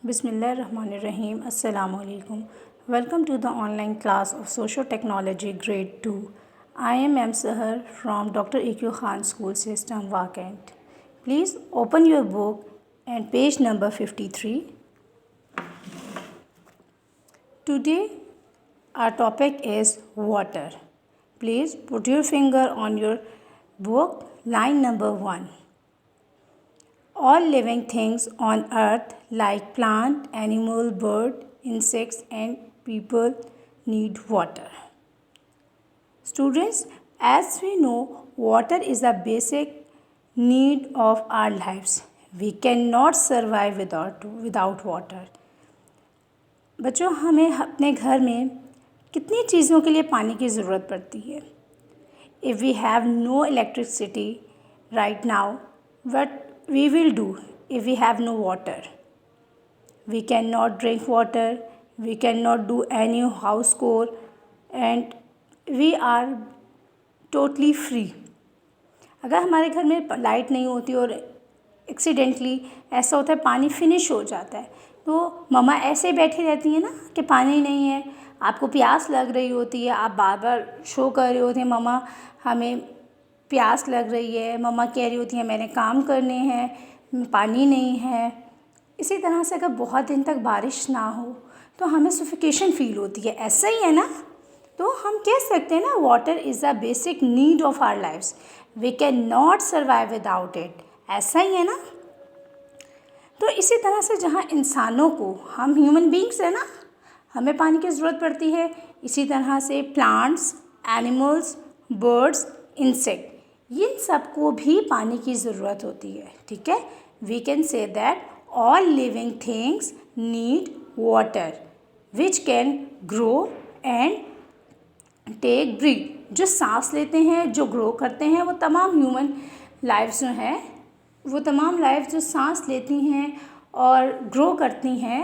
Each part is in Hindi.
Bismillahirrahmanirrahim. Assalamu alaikum. Welcome to the online class of Social Technology Grade 2. I am M. Sahar from Dr. E.Q. Khan School System, Wakent. Please open your book and page number 53. Today our topic is water. Please put your finger on your book, line number 1. All living things on earth like plant, animal, bird, insects and people need water. Students, as we know, water is a basic need of our lives. We cannot survive without water. बच्चों, हमें अपने घर में कितनी चीज़ों के लिए पानी की ज़रूरत पड़ती है. If we have no electricity right now, what we will do if we have no water? We cannot drink water, we cannot do any house chore, and we are totally free. अगर हमारे घर में लाइट नहीं होती और एक्सीडेंटली ऐसा होता है पानी फिनिश हो जाता है, तो मम्मा ऐसे बैठी रहती हैं ना कि पानी नहीं है, आपको प्यास लग रही होती है, आप बार बार शो कर रहे होते हैं मम्मा हमें प्यास लग रही है, मम्मा कह रही होती हैं मैंने काम करने हैं, पानी नहीं है. इसी तरह से अगर बहुत दिन तक बारिश ना हो तो हमें सफोकेशन फील होती है. ऐसा ही है ना? तो हम कह सकते हैं ना, water is a basic need of our lifes. We can not survive without it. ऐसा ही है ना? तो इसी तरह से जहाँ इंसानों को, हम ह्यूमन बींग्स है ना, हमें पानी की ज़रूरत पड़ती है, इसी तरह से प्लांट्स, एनिमल्स, बर्ड्स, इंसेक्ट, इन सबको भी पानी की ज़रूरत होती है. ठीक है? We can say that all living things need water which can grow and take breath. जो सांस लेते हैं, जो ग्रो करते हैं, वो तमाम ह्यूमन लाइफ्स जो हैं, वो तमाम लाइफ जो सांस लेती हैं और ग्रो करती हैं,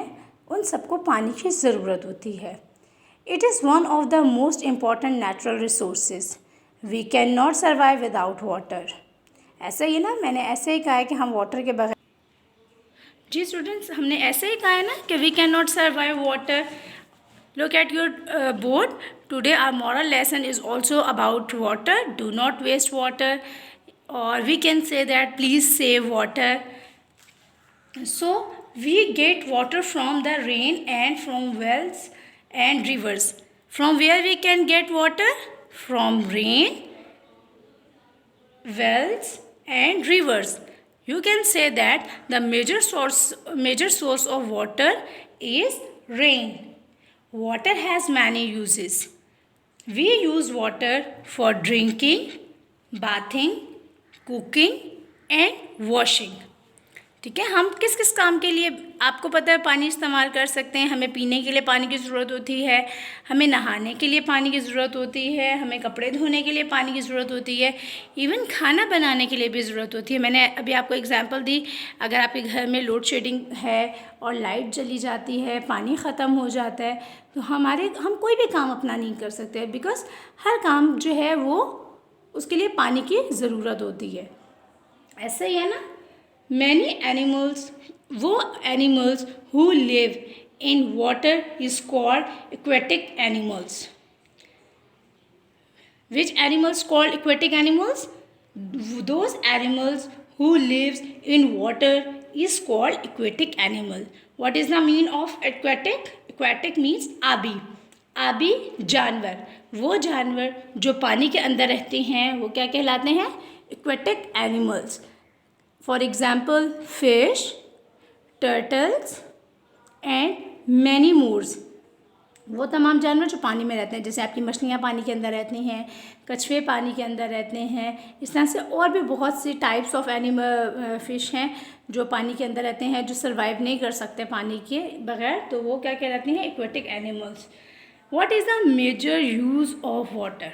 उन सबको पानी की ज़रूरत होती है. It is one of the most important natural resources. We can not survive without water. ऐसा ही ना, मैंने ऐसे ही कहा है कि हम वाटर के बगैर. जी स्टूडेंट्स, हमने ऐसे ही कहा है ना कि we can not survive water. Look at your board. Today our moral lesson is also about water. Do not waste water, or we can say that please save water. So we get water from the rain and from wells and rivers. From where we can get water? From rain, wells and rivers. You can say that the major source of water is rain. Water has many uses. We use water for drinking, bathing, cooking and washing. ठीक है? हम किस किस काम के लिए, आपको पता है, पानी इस्तेमाल कर सकते हैं. हमें पीने के लिए पानी की ज़रूरत होती है, हमें नहाने के लिए पानी की ज़रूरत होती है, हमें कपड़े धोने के लिए पानी की ज़रूरत होती है, इवन खाना बनाने के लिए भी ज़रूरत होती है. मैंने अभी आपको एग्जांपल दी. अगर आपके घर में लोड शेडिंग है और लाइट चली जाती है, पानी ख़त्म हो जाता है, तो हम कोई भी काम अपना नहीं कर सकते, बिकॉज हर काम जो है वो उसके लिए पानी की ज़रूरत होती है. ऐसा ही है ना? मैनी एनिमल्स, वो animals who live in water is called aquatic animals. Which animals called aquatic animals? Those animals who lives in water is called aquatic animal. What is the mean of aquatic? Aquatic means आबी. आबी जानवर, वो जानवर जो पानी के अंदर रहते हैं, वो क्या कहलाते हैं? aquatic animals. For example, fish, turtles and many more. वो तमाम जानवर जो पानी में रहते हैं, जैसे आपकी मछलियाँ पानी के अंदर रहती हैं, कछुए पानी के अंदर रहते हैं, इस तरह से और भी बहुत सी टाइप्स ऑफ एनिमल फिश हैं जो पानी के अंदर रहते हैं, जो सर्वाइव नहीं कर सकते पानी के बगैर, तो वो क्या कहलाते हैं? Aquatic animals. What is the major use of water?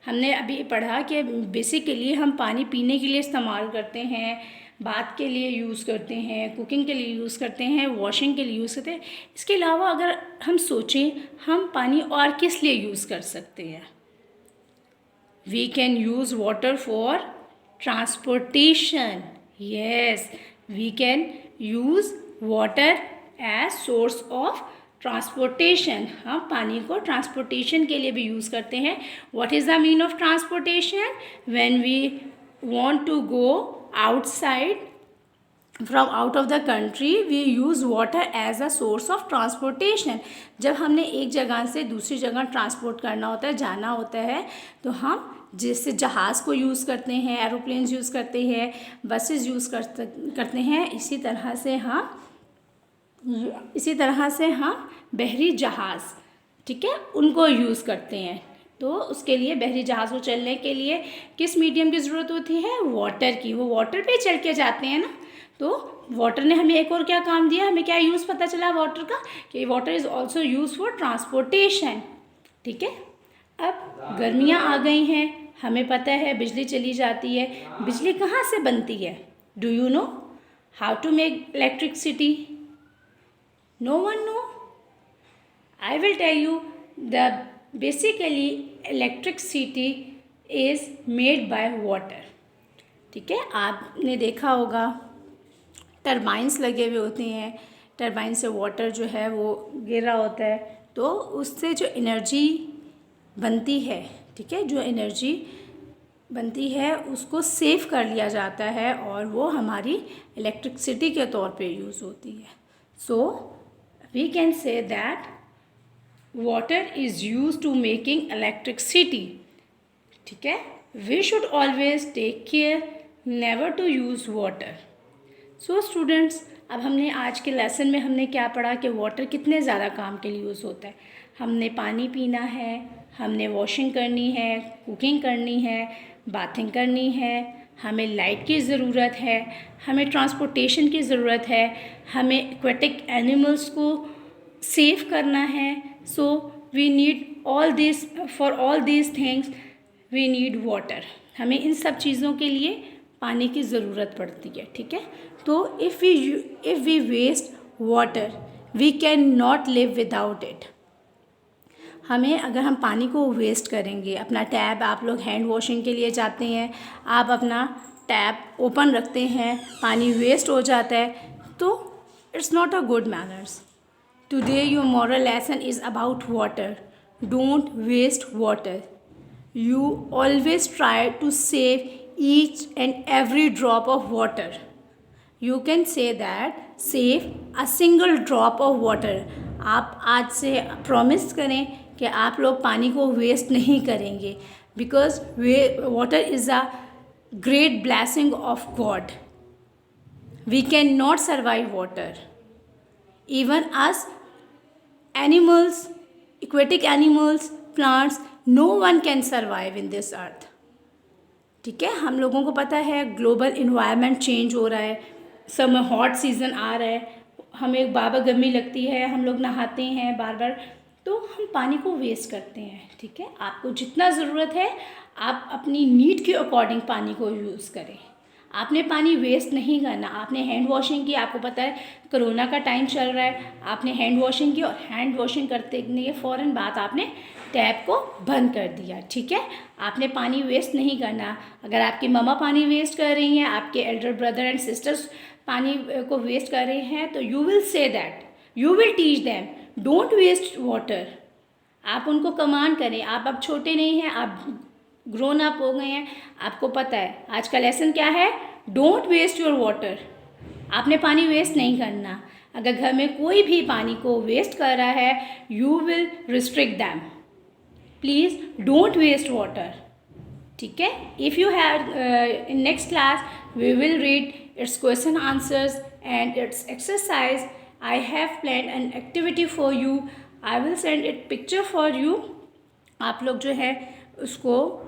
हमने अभी पढ़ा कि बेसिकली हम पानी पीने के लिए इस्तेमाल करते हैं, बाथ के लिए यूज़ करते हैं, कुकिंग के लिए यूज़ करते हैं, वॉशिंग के लिए यूज़ करते हैं. इसके अलावा अगर हम सोचें, हम पानी और किस लिए यूज़ कर सकते हैं? We can use water for transportation. Yes, we can use water as source of transportation. हम पानी को ट्रांसपोर्टेशन के लिए भी यूज़ करते हैं। What is the mean of transportation? When we want to go outside from out of the country we use water as a source of transportation. जब हमने एक जगह से दूसरी जगह ट्रांसपोर्ट करना होता है, जाना होता है, तो हम जैसे जहाज़ को यूज़ करते हैं, एरोप्लेन्स यूज़ करते हैं, बसेस यूज़ करते हैं, इसी तरह से हम बहरी जहाज़, ठीक है, उनको यूज़ करते हैं। तो उसके लिए बहरी जहाज़ को चलने के लिए किस मीडियम की ज़रूरत होती है? वाटर की। वो वाटर पे चल के जाते हैं ना। तो वाटर ने हमें एक और क्या काम दिया? हमें क्या यूज़ पता चला वाटर का? कि water is also use for transportation. ठीक है। अब गर्मियाँ आ गई हैं, हमें पता है बिजली चली जाती है। बिजली कहाँ से बनती है? Do you know how to make electricity? No one know? I will tell you the basically electricity is made by water. ठीक है। आपने देखा होगा टरबाइंस लगे हुए होते हैं, टरबाइन से वाटर जो है वो गिर रहा होता है, तो उससे जो एनर्जी बनती है, ठीक है, जो एनर्जी बनती है उसको सेव कर लिया जाता है और वो हमारी इलेक्ट्रिसिटी के तौर पे यूज़ होती है। So we can say that water is used to making electricity. ठीक है। We should always take care never to use water. So students, अब हमने आज के लेसन में हमने क्या पढ़ा कि वाटर कितने ज़्यादा काम के लिए यूज़ होता है। हमने पानी पीना है, हमने वॉशिंग करनी है, कुकिंग करनी है, बाथिंग करनी है, हमें लाइट की ज़रूरत है, हमें ट्रांसपोर्टेशन की ज़रूरत है, हमें एक्वेटिक एनिमल्स को सेव करना है। So we need all this, for all this things we need water. हमें इन सब चीज़ों के लिए पानी की ज़रूरत पड़ती है। ठीक है। तो if we waste water we can not live without it. हमें अगर हम पानी को वेस्ट करेंगे, अपना टैब, आप लोग हैंड वॉशिंग के लिए जाते हैं, आप अपना टैब ओपन रखते हैं, पानी वेस्ट हो जाता है, तो it's not a good manners. Today your moral lesson is about water. Don't waste water. You always try to save each and every drop of water. You can say that save a single drop of water. आप आज से प्रॉमिस करें कि आप लोग पानी को वेस्ट नहीं करेंगे, because water is a great blessing of God. We cannot survive water. Even us, animals, aquatic animals, plants, no one can survive in this earth. ठीक है। हम लोगों को पता है ग्लोबल इन्वायरमेंट चेंज हो रहा है, समर हॉट सीज़न आ रहा है, हमें बार गर्मी लगती है, हम लोग नहाते हैं बार बार, तो हम पानी को वेस्ट करते हैं। ठीक है। आपको जितना ज़रूरत है आप अपनी नीड के अकॉर्डिंग पानी को यूज़ करें। आपने पानी वेस्ट नहीं करना। आपने हैंड वॉशिंग की, आपको पता है कोरोना का टाइम चल रहा है, आपने हैंड वॉशिंग की और हैंड वॉशिंग करते के फ़ौरन बाद आपने टैप को बंद कर दिया। ठीक है। आपने पानी वेस्ट नहीं करना। अगर आपकी मम्मा पानी वेस्ट कर रही हैं, आपके एल्डर ब्रदर एंड सिस्टर्स पानी को वेस्ट कर रहे हैं, तो you will say that, you will teach them don't waste water. आप उनको कमांड करें। आप अब छोटे नहीं हैं, आप ग्रोन अप हो गए हैं, आपको पता है आज का लेसन क्या है? Don't waste your water. आपने पानी वेस्ट नहीं करना। अगर घर में कोई भी पानी को वेस्ट कर रहा है, you will restrict them. Please don't waste water. ठीक है। If you have in next class we will read its question answers and its exercise. I have planned an activity for you. I will send it picture for you. आप लोग जो है उसको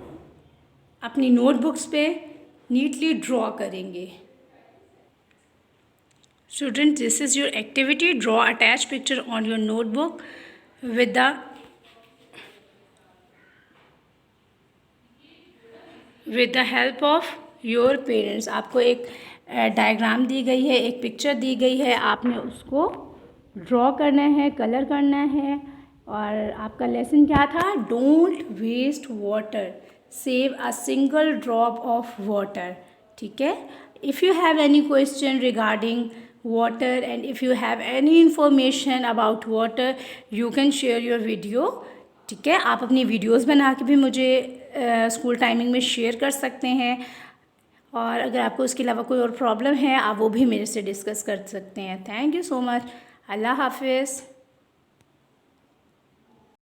अपनी नोटबुक्स पे नीटली ड्रॉ करेंगे. Students, this is your activity. Draw attached picture on your notebook with the help of your parents. आपको एक डायग्राम दी गई है, एक पिक्चर दी गई है, आपने उसको ड्रॉ करना है, कलर करना है. और आपका लेसन क्या था? Don't waste water, save a single drop of water. ठीक है. If you have any question regarding water, and if you have any information about water you can share your video. ठीक है, आप अपनी वीडियोस बना के भी मुझे स्कूल टाइमिंग में शेयर कर सकते हैं, और अगर आपको उसके अलावा कोई और प्रॉब्लम है आप वो भी मेरे से डिस्कस कर सकते हैं। Thank you so much. अल्लाह हाफिज़।